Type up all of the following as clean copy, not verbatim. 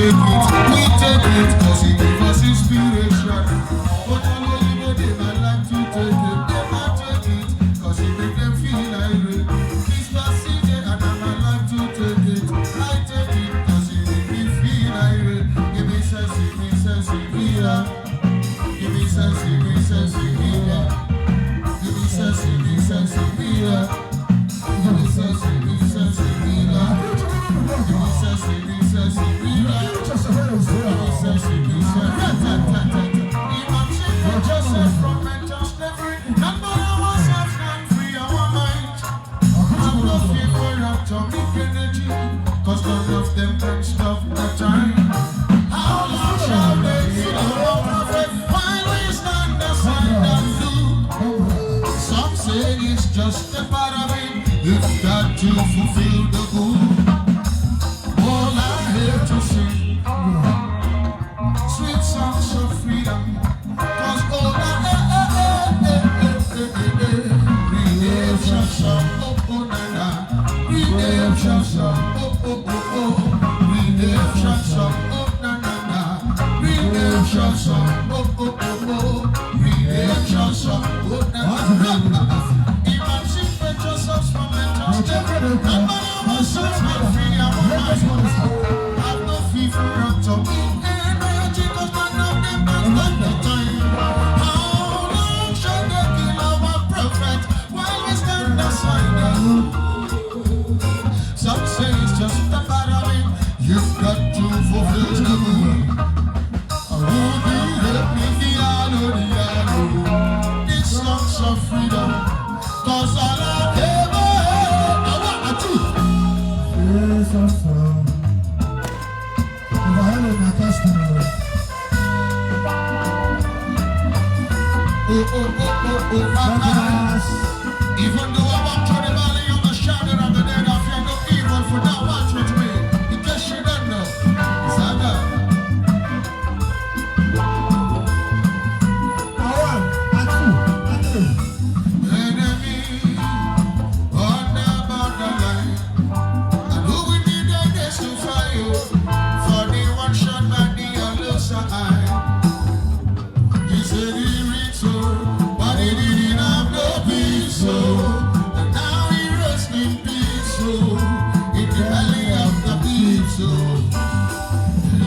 take it, cause it gives us inspiration. But all the people they might like to take it, they might take it, cause it make them feel irate. Mr. CJ and I might like to take it, I take it, cause it make me feel irate. Give me sense, give me sense, give me sense, give me sense, give me sense, give me sense, give me sense, give me sense, give me sense, give me cause none of them can stop the time. How long shall they hear our prophet while we stand aside and do? Some say it's just a part of it, you've got to fulfill the goal. All I hear to sing sweet songs of freedom, cause all redemption song, oh na, redemption song, redemption song, oh na, redemption song, redemption song, oh na. Emancipate yourselves from mental slavery. Nobody was set free. Have no fear for up to me. Energy, cause none of them can stand the time. How long shall they kill our prophet while we stand aside? Some say it's just a part of it, you've got to fulfill the moon. These songs of freedom, cause all I ever I want to. Yes, I'm strong. If I had my customer. Even though I walk through the valley of the shadow of the dead, I fear no evil, for thou art with me. In case you don't know, Zaga. Enemy on the borderline, and who we need a days to fire for the one shot by the other side. He said he reached so, but he didn't have no peace, so and now he rests in peace, so in the valley of the peace, so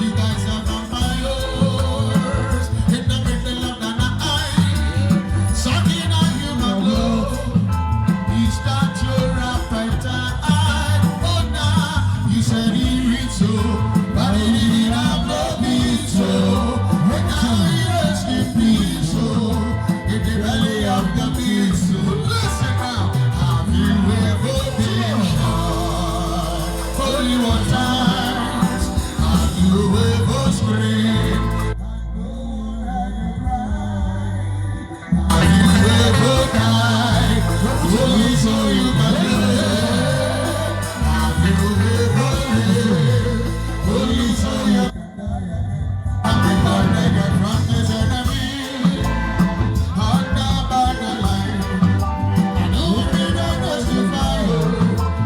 you guys are on my yours in the middle of the night, sucking on human love. He start your appetite. Oh nah, you said he reached so, but he didn't have no peace, so and now he rests in peace, so in the valley of the peace, so listen now. Have you ever been shot? Only one time. Have you ever screamed? Have you ever died? Only so you can live. Have you ever lived? Only so you can die. I've been connected from this enemy on the borderline. And who did I justify you?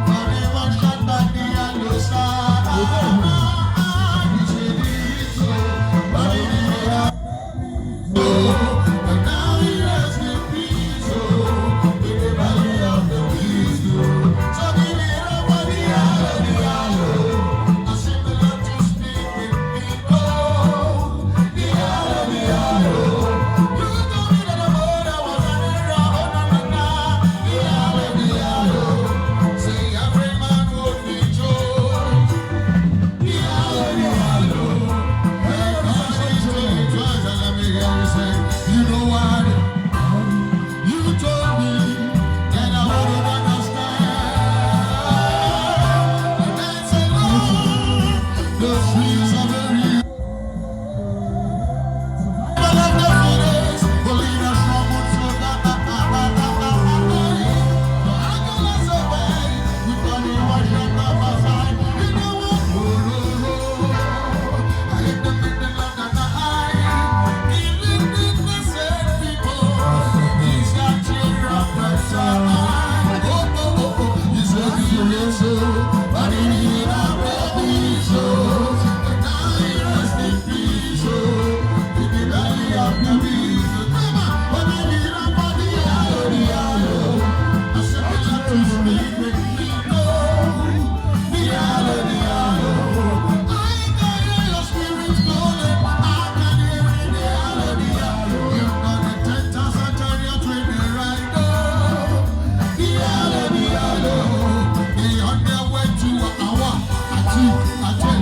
For the one shot by the other side. You said he I tell